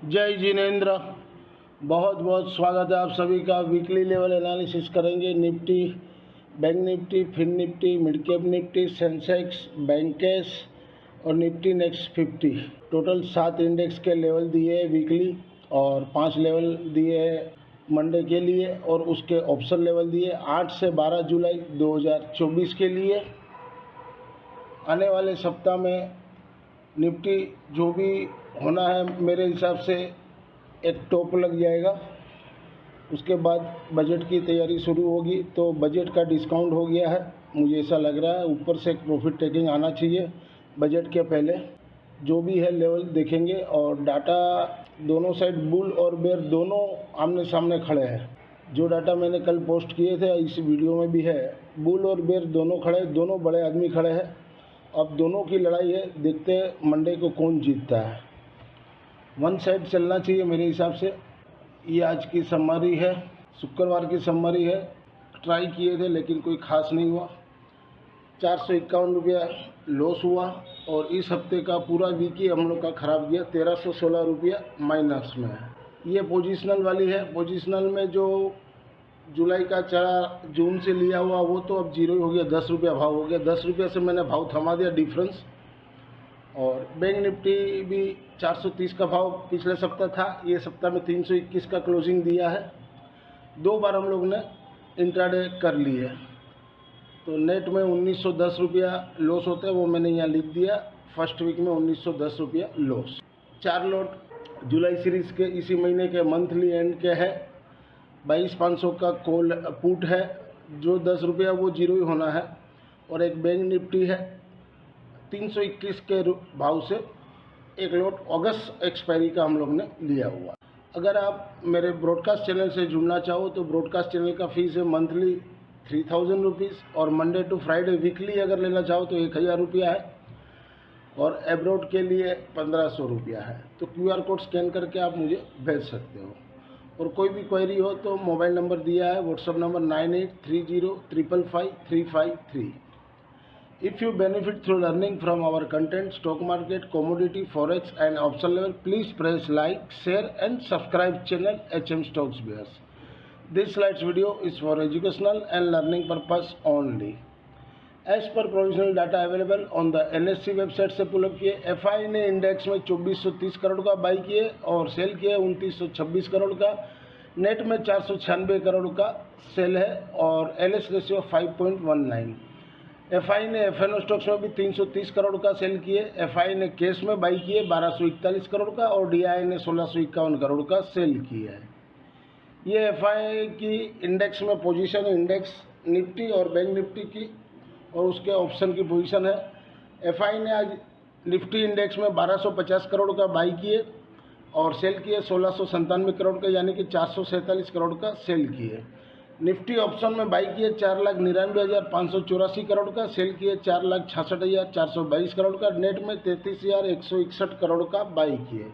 जय जिनेन्द्र। बहुत बहुत स्वागत है आप सभी का। वीकली लेवल एनालिसिस करेंगे। Nifty, bank Nifty, fin Nifty, mid cap Nifty, Sensex, Bankex और निफ्टी नेक्स्ट 50। टोटल 7 इंडेक्स के लेवल दिए हैं वीकली और 5 लेवल दिए हैं मंडे के लिए और उसके ऑप्शन लेवल दिए 8 से 12 जुलाई 2024 के लिए। आने वाले सप्ताह में निफ्टी जो भी होना है मेरे हिसाब से एक टॉप लग जाएगा। उसके बाद बजट की तैयारी शुरू होगी, तो बजट का डिस्काउंट हो गया है मुझे ऐसा लग रहा है। ऊपर से एक प्रॉफिट टेकिंग आना चाहिए बजट के पहले। जो भी है लेवल देखेंगे और डाटा दोनों साइड बुल और बेयर दोनों आमने सामने खड़े हैं। जो डाटा मैंने कल पोस्ट किए थे इस वीडियो में भी है, बुल और बेयर दोनों खड़े, दोनों बड़े आदमी खड़े हैं। अब दोनों की लड़ाई है, देखते हैं मंडे को कौन जीतता है। वन साइड चलना चाहिए मेरे हिसाब से। ये आज की समरी है, शुक्रवार की समरी है। ट्राई किए थे लेकिन कोई खास नहीं हुआ। 451 रुपया लॉस हुआ और इस हफ्ते का पूरा वीक ही हम लोग का ख़राब गया। 1316 रुपया माइनस में है। ये पोजिशनल वाली है। पोजिशनल में जो जुलाई का चढ़ा जून से लिया हुआ वो तो अब जीरो ही हो गया। 10 रुपया भाव हो गया। 10 रुपये से मैंने भाव थमा दिया डिफरेंस। और बैंक निफ्टी भी 430 का भाव पिछले सप्ताह था, ये सप्ताह में 321 का क्लोजिंग दिया है। 2 बार हम लोग ने इंट्राडे कर लिए, तो नेट में 1910 रुपया लॉस होता है, वो मैंने यहाँ लिख दिया। फर्स्ट वीक में 1910 रुपया लॉस। 4 लॉट जुलाई सीरीज़ के इसी महीने के मंथली एंड के है। 22,500 का कॉल पुट है, जो 10 रुपया वो जीरो ही होना है। और एक बैंक निफ्टी है 321 के भाव से एक लॉट अगस्त एक्सपायरी का हम लोग ने लिया हुआ। अगर आप मेरे ब्रॉडकास्ट चैनल से जुड़ना चाहो तो ब्रॉडकास्ट चैनल का फीस है मंथली 3000 रुपीज़ और मंडे टू फ्राइडे वीकली अगर लेना चाहो तो 1000 रुपया है और एब्रॉड के लिए 1500 रुपया है। तो QR कोड स्कैन करके आप मुझे भेज सकते हो। और कोई भी क्वेरी हो तो मोबाइल नंबर दिया है, WhatsApp number 9830555353। If you benefit through learning from our content, stock market, commodity, forex and option level, please press like, share and subscribe channel HM Stocks Bears. This slides video is for educational and learning purpose only. As per provisional data available on the NSE website से pull up किए, FI ने index में 2430 करोड़ का by किए और cell किए 2926 करोड़ का। Net में 496 करोड़ का सेल है और LS रेशियो 5.19। FI ने FNO स्टॉक्स में भी 330 करोड़ का सेल किए। FI ने कैश में बाई किए 1241 करोड़ का और DI ने 1651 करोड़ का सेल किया है। ये FI की इंडेक्स में पोजीशन है, इंडेक्स निफ्टी और बैंक निफ्टी की और उसके ऑप्शन की पोजीशन है। FI ने आज निफ्टी इंडेक्स में 1250 करोड़ का बाई किए और सेल किए 1697 करोड़ का, यानी कि 447 करोड़ का सेल किए। निफ्टी ऑप्शन में बाई किए 4,99,584 करोड़ का, सेल किए 4,66,422 करोड़ का। नेट में 33,161 करोड़ का बाई किए।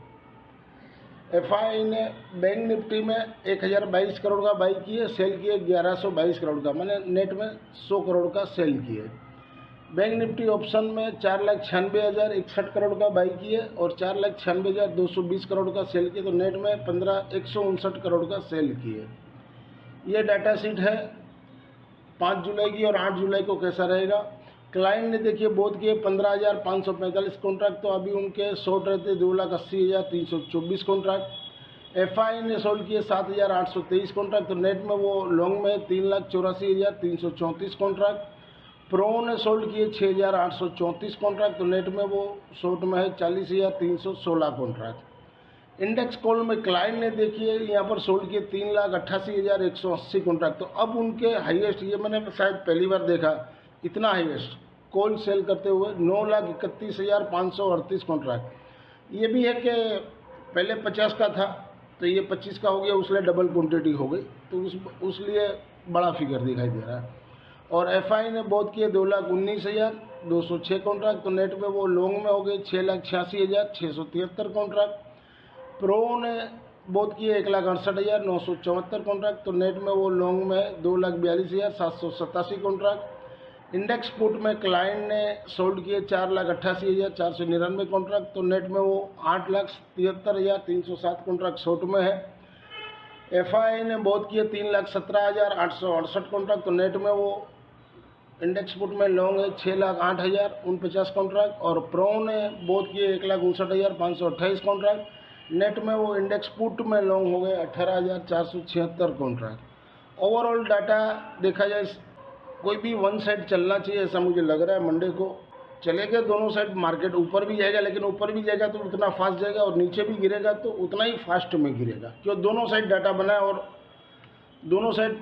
FI ने बैंक निफ्टी में 1,022 करोड़ का बाई किए, सेल किए 1,122 करोड़ का, मैंने नेट में 100 करोड़ का सेल किए। बैंक निफ्टी ऑप्शन में 4,96,061 करोड़ का बाई किए और 4,96,220 करोड़ का सेल किए, तो नेट में 159 करोड़ का सेल किए। ये डाटा शीट है 5 जुलाई की और 8 जुलाई को कैसा रहेगा। क्लाइंट ने देखिए बहुत किए 15,545 कॉन्ट्रैक्ट, तो अभी उनके शॉर्ट रहते 2,80,324 कॉन्ट्रैक्ट। FI ने सोल्ड किए 7,823 कॉन्ट्रैक्ट, तो नेट में वो लॉन्ग में 3,84,334 कॉन्ट्रैक्ट। प्रो ने सोल्ड किए 6,834 कॉन्ट्रैक्ट, तो नेट में वो शॉर्ट में है 40,316 कॉन्ट्रैक्ट। इंडेक्स कॉल में क्लाइंट ने देखिए यहाँ पर सोल्ड किए 3,88,180 कॉन्ट्रैक्ट, तो अब उनके हाईएस्ट, ये मैंने शायद पहली बार देखा इतना हाईएस्ट कॉल सेल करते हुए 9,31,538 कॉन्ट्रैक्ट। ये भी है कि पहले 50 का था तो ये 25 का हो गया, उसलिए डबल क्वांटिटी हो गई, तो उसलिए बड़ा फिगर दिखाई दे रहा है। और FI ने बहुत किए 2,19,206 कॉन्ट्रैक्ट, तो नेट में वो लॉन्ग में हो गए 6,86,673 कॉन्ट्रैक्ट। प्रो ने बहुत किए 1,68,974 कॉन्ट्रैक्ट, तो नेट में वो लॉन्ग में 2,42,787 कॉन्ट्रैक्ट। इंडेक्स पुट में क्लाइंट ने सोल्ड किए 4,88,499 कॉन्ट्रैक्ट, तो नेट में वो 8,73,307 कॉन्ट्रैक्ट शॉर्ट में है। एफआई ने बहुत किए 3,17,868 कॉन्ट्रैक्ट, तो नेट में वो इंडेक्स पुट में लॉन्ग है 6,08,049 कॉन्ट्रैक्ट, और प्रो ने बहुत किए 1,59,528 कॉन्ट्रैक्ट, नेट में वो इंडेक्स पुट में लॉन्ग हो गए 18,476 कॉन्ट्रैक्ट। ओवरऑल डाटा देखा जाए कोई भी वन साइड चलना चाहिए ऐसा मुझे लग रहा है। मंडे को चलेगा दोनों साइड, मार्केट ऊपर भी जाएगा, लेकिन ऊपर भी जाएगा तो उतना फास्ट जाएगा, और नीचे भी गिरेगा तो उतना ही फास्ट में गिरेगा, क्यों दोनों साइड डाटा बना है, और दोनों साइड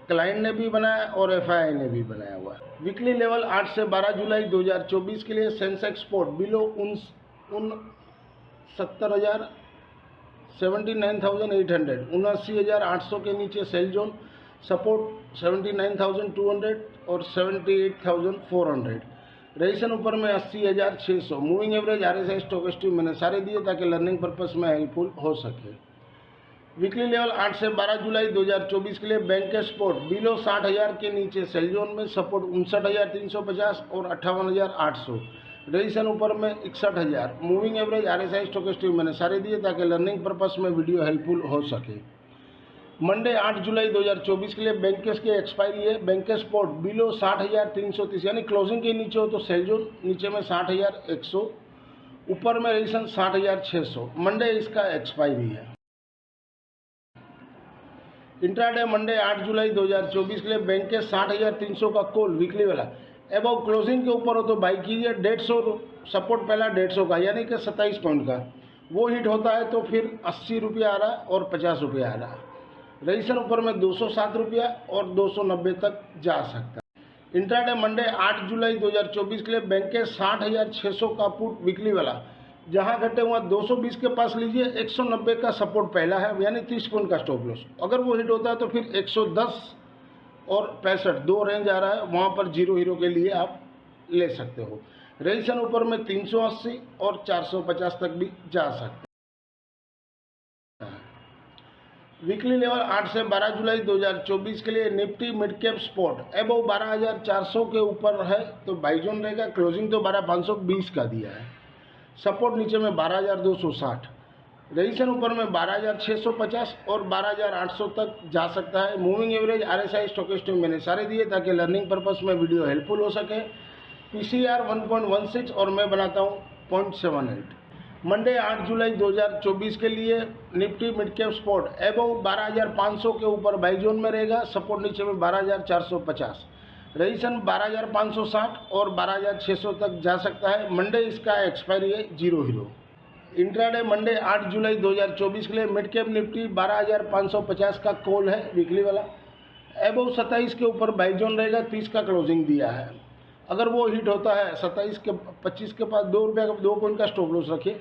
क्लाइंट ने भी बनाया और एफआई ने भी बनाया हुआ है। वीकली लेवल 8 से 12 जुलाई 2024 के लिए सेंसेक्स स्पोर्ट बिलो 69,800 79,800 के नीचे सेल जोन, सपोर्ट 79,200 और 78,400, रेजिस्टेंस ऊपर में 80,600। मूविंग एवरेज RSI स्टोकेस्टिक मैंने सारे दिए ताकि लर्निंग पर्पस में हेल्पफुल हो सके। वीकली लेवल 8 से 12 जुलाई 2024 के लिए बैंक के सपोर्ट बिलो 60,000 के नीचे सेल जोन में, सपोर्ट 59,350 और 58,800, रेजिस्टेंस ऊपर में 61,000। मूविंग एवरेज RSI स्टोकेस्टिक मैंने सारे दिए ताकि लर्निंग पर्पस में वीडियो हेल्पफुल हो सके। मंडे 8 जुलाई 2024 के लिए बैंकेस के एक्सपायरी है। बैंक सपोर्ट बिलो 60,330, यानी क्लोजिंग के नीचे हो तो सेल जोन, नीचे में 60,100, ऊपर में रेजिस्टेंस 60,600। मंडे इसका एक्सपायरी है। इंट्राडे मंडे 8 जुलाई 2024 के लिए बैंक के 60,300 का कॉल वीकली वाला एबव क्लोजिंग के ऊपर हो तो बाई कीजिए। 150 सपोर्ट पहला 150 का, यानी कि 27 पॉइंट का, वो हिट होता है तो फिर 80 रुपया आ रहा है और 50 रुपया आ रहा है। रजिस्टर ऊपर में 207 रुपया और 290 तक जा सकता है। इंट्राडे मंडे 8 जुलाई 2024 के लिए बैंक के 60,600 का पुट वीकली वाला, जहां घटे हुआ 220 के पास लीजिए। 190 का सपोर्ट पहला है, यानी 30 पॉइंट का स्टॉप लॉस। अगर वो हिट होता है तो फिर 110 और 65 दो रेंज आ रहा है, वहां पर जीरो हीरो के लिए आप ले सकते हो। रजिस्टर ऊपर में 380 और 450 तक भी जा सकते हैं। वीकली लेवल 8 से 12 जुलाई 2024 के लिए Nifty mid cap spot above 12,400 के ऊपर है तो बाई जोन रहेगा। क्लोजिंग तो 12,520 का दिया है। सपोर्ट नीचे में 12,260, रजिस्टर ऊपर में 12,650 और 12,800 तक जा सकता है। मूविंग एवरेज RSI स्टोकेस्टिक मैंने सारे दिए ताकि लर्निंग पर्पस में वीडियो हेल्पफुल हो सके। PCR 1.16 और मैं बनाता हूँ 0.78। मंडे 8 जुलाई 2024 के लिए Nifty mid cap spot above 12,500 के ऊपर बाई जोन में रहेगा। सपोर्ट नीचे में 12,450, रजिस्टर 12,560 और 12,600 तक जा सकता है। मंडे इसका एक्सपायरी है, जीरो हीरो। इंट्राडे मंडे 8 जुलाई 2024 के लिए मिड कैप निफ्टी 12,550 का कॉल है वीकली वाला, एबव 27 के ऊपर बाई जोन रहेगा। 30 का क्लोजिंग दिया है। अगर वो हिट होता है 27 के 25 के पास 2 रुपये का 2 पॉइंट का स्टॉप लॉस रखिए,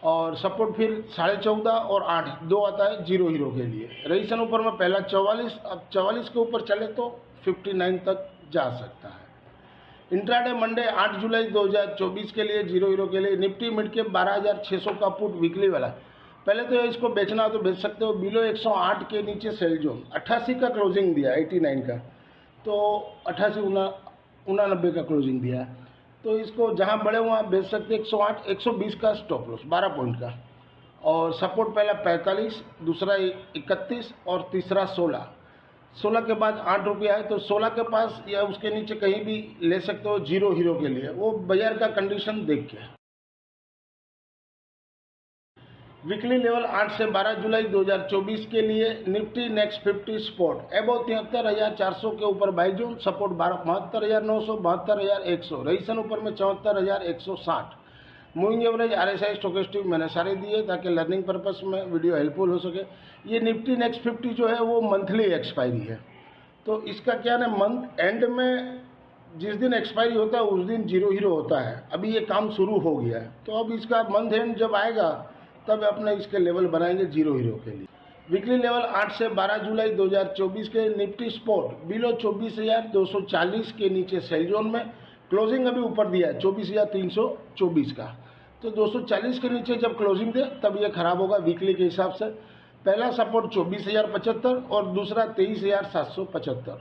और सपोर्ट फिर 14.5 और 8 दो आता है जीरो हीरो के लिए। रजिस्टर ऊपर में पहला 44, अब 44 के ऊपर चले तो 59 तक जा सकता है। इंट्राडे मंडे 8 जुलाई 2024 के लिए जीरो हीरो के लिए निफ्टी मिड कैप 12,600 का पुट वीकली वाला, पहले तो इसको बेचना हो तो बेच सकते हो। बिलो 108 के नीचे सेल जोन, 88 का क्लोजिंग दिया, 89 का, तो 88-89 का क्लोजिंग दिया, तो इसको जहां बड़े वहाँ बेच सकते। 108 120 का स्टॉप लॉस 12 पॉइंट का, और सपोर्ट पहला 45, दूसरा 31 और तीसरा 16। 16 के बाद 8 रुपया है तो 16 के पास या उसके नीचे कहीं भी ले सकते हो जीरो हीरो के लिए, वो बाजार का कंडीशन देख के। वीकली लेवल 8 से 12 जुलाई 2024 के लिए निफ्टी नेक्स्ट 50 स्पॉट एबव 73,400 के ऊपर बाई जोन। सपोर्ट 72,900 72,100, रजिस्टर ऊपर में 74,160। मूविंग एवरेज RSI स्टोकेस्टिक मैंने सारे दिए ताकि लर्निंग पर्पस में वीडियो हेल्पफुल हो सके। ये निफ्टी नेक्स्ट 50 जो है वो मंथली एक्सपायरी है, तो इसका क्या ना मंथ एंड में जिस दिन एक्सपायरी होता है उस दिन जीरो हीरो होता है। अभी ये काम शुरू हो गया है, तो अब इसका मंथ एंड जब आएगा तब अपने इसके लेवल बनाएंगे जीरो हीरो के लिए। वीकली लेवल 8 से 12 जुलाई 2024 के निफ्टी स्पॉट बिलो 24,240 के नीचे सेल जोन में, क्लोजिंग अभी ऊपर दिया है 24,324 का, तो 240 के नीचे जब क्लोजिंग दे तब ये खराब होगा वीकली के हिसाब से। पहला सपोर्ट 24,075 और दूसरा 23,775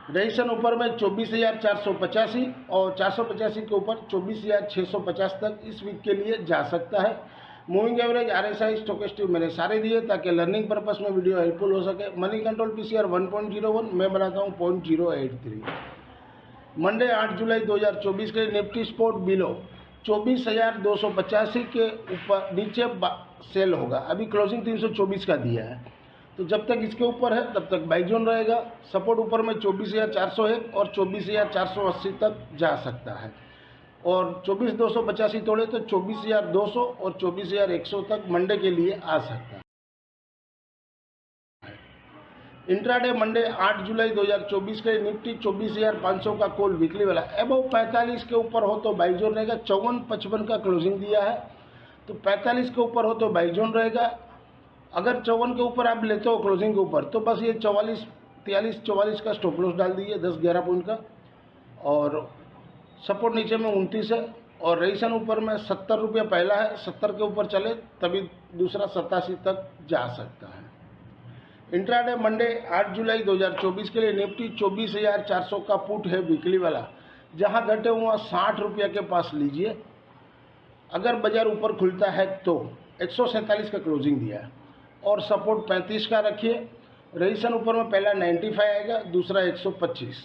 रजिस्ट्रेशन ऊपर में 24,485 और 485 के ऊपर 24,650 तक इस वीक के लिए जा सकता है। मूविंग एवरेज, RSI, स्टोकेस्टिक मैंने सारे दिए ताकि लर्निंग पर्पस में वीडियो हेल्पफुल हो सके। मनी कंट्रोल PCR 1.01, मैं बनाता हूँ 0.083। मंडे 8 जुलाई 2024 के निफ्टी स्पोर्ट बिलो 24,285 के ऊपर नीचे सेल होगा। अभी क्लोजिंग 324 का दिया है, तो जब तक इसके ऊपर है तब तक बाई जोन रहेगा। सपोर्ट ऊपर में 24,401 और 24,480 तक जा सकता है, और 24,285 तोड़े तो 24,200 और 24,100 तक मंडे के लिए आ सकता है। इंट्राडे मंडे 8 जुलाई 2024 के निफ्टी 24,500 का कॉल वीकली वाला अबव 45 के ऊपर हो तो बाई जोन रहेगा। 54,55 का क्लोजिंग दिया है, तो 45 के ऊपर हो तो बाई जोन रहेगा। अगर 54 के ऊपर आप लेते हो क्लोजिंग के ऊपर, तो बस ये 43 का स्टॉप लॉस डाल दीजिए 10-11 पॉइंट का। और सपोर्ट नीचे में 29 है, और रजिस्ट्रेशन ऊपर में 70 रुपये पहला है, 70 के ऊपर चले तभी दूसरा 87 तक जा सकता है। इंट्राडे मंडे 8 जुलाई 2024 के लिए निफ्टी 24,400 का पुट है वीकली वाला, जहां घटे हुआ 60 रुपये के पास लीजिए। अगर बाजार ऊपर खुलता है तो 147 का क्लोजिंग दिया है, और सपोर्ट 35 का रखिए। रजिस्ट्रेशन ऊपर में पहला 95 आएगा, दूसरा 125।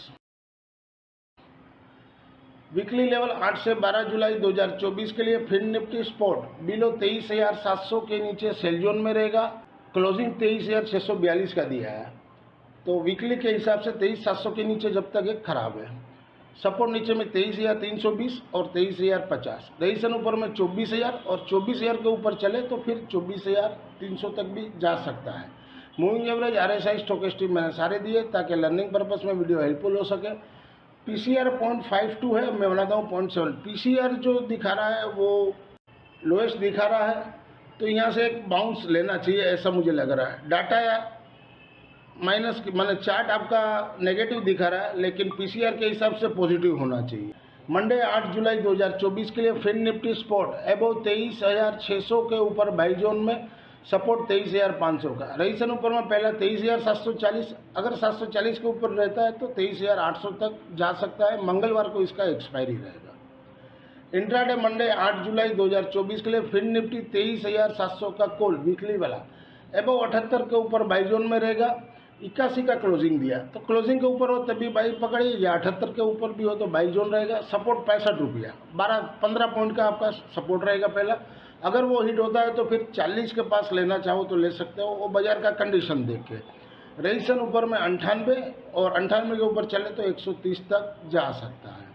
वीकली लेवल 8 से 12 जुलाई 2024 के लिए फिन निफ्टी स्पॉट बिलो 23,700 के नीचे सेल जोन में रहेगा। क्लोजिंग 23,642 का दिया है, तो वीकली के हिसाब से 23,700 के नीचे जब तक एक खराब है। सपोर्ट नीचे में 23,320 और 23,050। रजिस्ट्रेशन ऊपर में 24,000 और 24,000 के ऊपर चले तो फिर 24,300 तक भी जा सकता है। मूविंग एवरेज, RSI, स्टोकेस्टिक मैंने सारे दिए ताकि लर्निंग पर्पस में वीडियो हेल्पफुल हो सके। PCR 0.52 है, मैं बनाता हूँ 0.7। PCR जो दिखा रहा है वो लोएस्ट दिखा रहा है, तो यहाँ से एक बाउंस लेना चाहिए, ऐसा मुझे लग रहा है। डाटा माइनस माने चार्ट आपका नेगेटिव दिखा रहा है, लेकिन PCR के हिसाब से पॉजिटिव होना चाहिए। मंडे 8 जुलाई 2024 के लिए फिन निफ्टी स्पॉट अबव 23,600 के ऊपर बाई जोन में, सपोर्ट 23,500 का। रजिस्ट्रेशन ऊपर में पहला 23,740, अगर 740 के ऊपर रहता है तो 23,800 तक जा सकता है। मंगलवार को इसका एक्सपायरी रहेगा। इंट्राडे मंडे 8 जुलाई 2024 के लिए फिन निफ्टी 23,700 का कॉल वीकली वाला अबव 78 के ऊपर बाई जोन में रहेगा। 81 का क्लोजिंग दिया, तो क्लोजिंग के ऊपर हो तभी बाई पकड़िए, या 78 के ऊपर भी हो तो बाई जोन रहेगा। सपोर्ट 65 रुपया, 15 पॉइंट का आपका सपोर्ट रहेगा पहला। अगर वो हिट होता है तो फिर 40 के पास लेना चाहो तो ले सकते हो, वो बाजार का कंडीशन देख के। रजिस्ट्रेशन ऊपर में 98 और 98 के ऊपर चले तो 130 तक जा सकता है।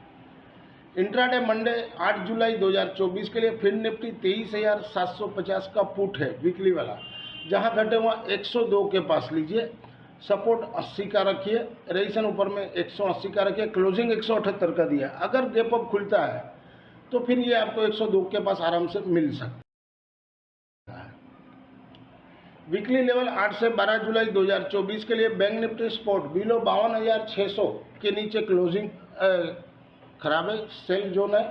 इंट्राडे मंडे 8 जुलाई 2024 के लिए फिन निफ्टी 23,750 का पुट है वीकली वाला, जहां घटे हुआ 102 के पास लीजिए। सपोर्ट 80 का रखिए। रजिस्ट्रेशन ऊपर में 180 का रखिए। क्लोजिंग 178 का दिया। अगर गैप अप खुलता है तो फिर ये आपको 102 के पास आराम से मिल सकता है। वीकली लेवल 8 से 12 जुलाई 2024 के लिए बैंक निफ्टी स्पॉट बिलो 52,600 के नीचे क्लोजिंग खराब है, सेल जोन है।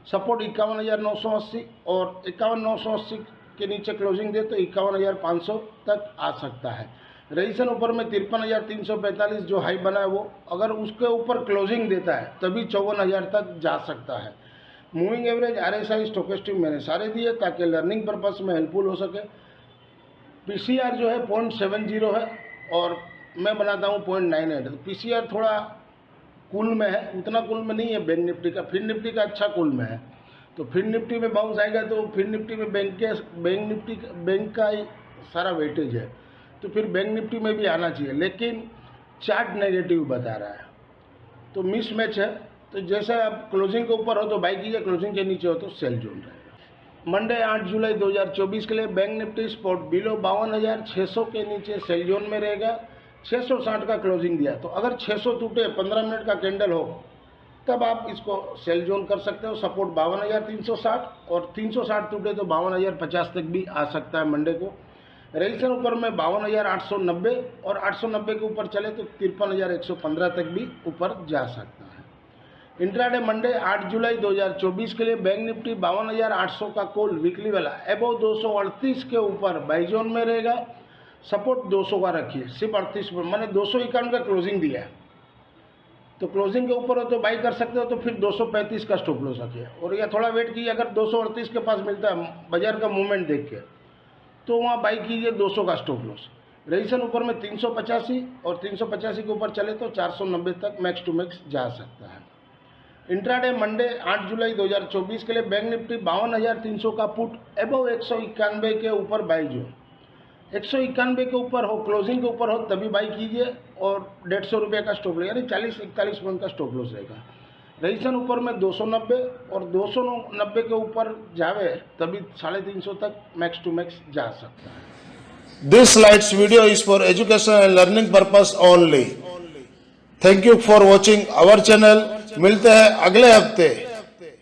सपोर्ट 51,980 और 51,980 के नीचे क्लोजिंग दे तो 51,500 तक आ सकता है। रजिस्ट्रेशन ऊपर में 53,345 जो हाई बना है वो, अगर उसके ऊपर क्लोजिंग देता है तभी 54,000 तक जा सकता है। मूविंग एवरेज, RSI, स्टोकेस्टिक मैंने सारे दिए ताकि लर्निंग पर्पस में हेल्पफुल हो सके। PCR जो है 0.70 है, और मैं बनाता हूँ 0.98। तो PCR थोड़ा कूल में है, उतना कूल में नहीं है बैंक निफ्टी का। फिन निफ्टी का अच्छा कूल में है, तो फिन निफ्टी में बाउंस आएगा तो फिन निफ्टी में बैंक का ही सारा वेटेज है, तो फिर बैंक निफ्टी में भी आना चाहिए, लेकिन चार्ट नेगेटिव बता रहा है तो मिस मैच है। तो जैसे आप क्लोजिंग के ऊपर हो तो बाई कीजिए, क्लोजिंग के नीचे हो तो सेल जोन रहेगा। मंडे 8 जुलाई 2024 के लिए बैंक निफ्टी स्पॉट बिलो 52,600 के नीचे सेल जोन में रहेगा। 660 का क्लोजिंग दिया, तो अगर 600 टूटे 15 मिनट का कैंडल हो तब आप इसको सेल जोन कर सकते हो। सपोर्ट 52,360 और 360 टूटे तो 52,050 तक भी आ सकता है मंडे को। रजिस्ट्रेशन ऊपर में 52,890 और 890 के ऊपर चले तो 53,115 तक भी ऊपर जा सकता है। इंट्राडे मंडे 8 जुलाई 2024 के लिए बैंक निफ्टी 52,800 का कॉल वीकली वाला अबव 238 के ऊपर बाई जोन में रहेगा। सपोर्ट 200 का रखिए, सिर्फ 38 पर, मैंने 251 का क्लोजिंग दिया है, तो क्लोजिंग के ऊपर हो तो बाई कर सकते हो, तो फिर 235 का स्टॉप लॉस रखिए। और या थोड़ा वेट कीजिए, अगर 238 के पास मिलता है बाजार का मूवमेंट देख के, तो वहाँ बाई कीजिए 200 का स्टॉप लॉस। रेजिस्टेंस ऊपर में 385 और 385 के ऊपर चले तो 490 तक मैक्स टू मैक्स जा सकता है। इंट्राडे मंडे 8 जुलाई 2024 के लिए बैंक निफ्टी 52,300 का पुट एबव 191 के ऊपर बाई जो 191 के ऊपर हो, क्लोजिंग के ऊपर हो तभी बाई कीजिए, और 150 रुपये का स्टॉप लॉस यानी 40-41 पॉइंट का स्टॉप लॉस रहेगा। रेजिस्टेंस ऊपर में 290 और 290 के ऊपर जावे तभी 350 तक मैक्स टू मैक्स जा सकता है। This slides video is for education and learning purpose only. Thank you for watching our channel. मिलते हैं अगले हफ्ते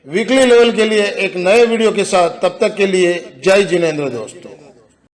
वीकली लेवल के लिए एक नए वीडियो के साथ। तब तक के लिए जय जिनेंद्र दोस्तों।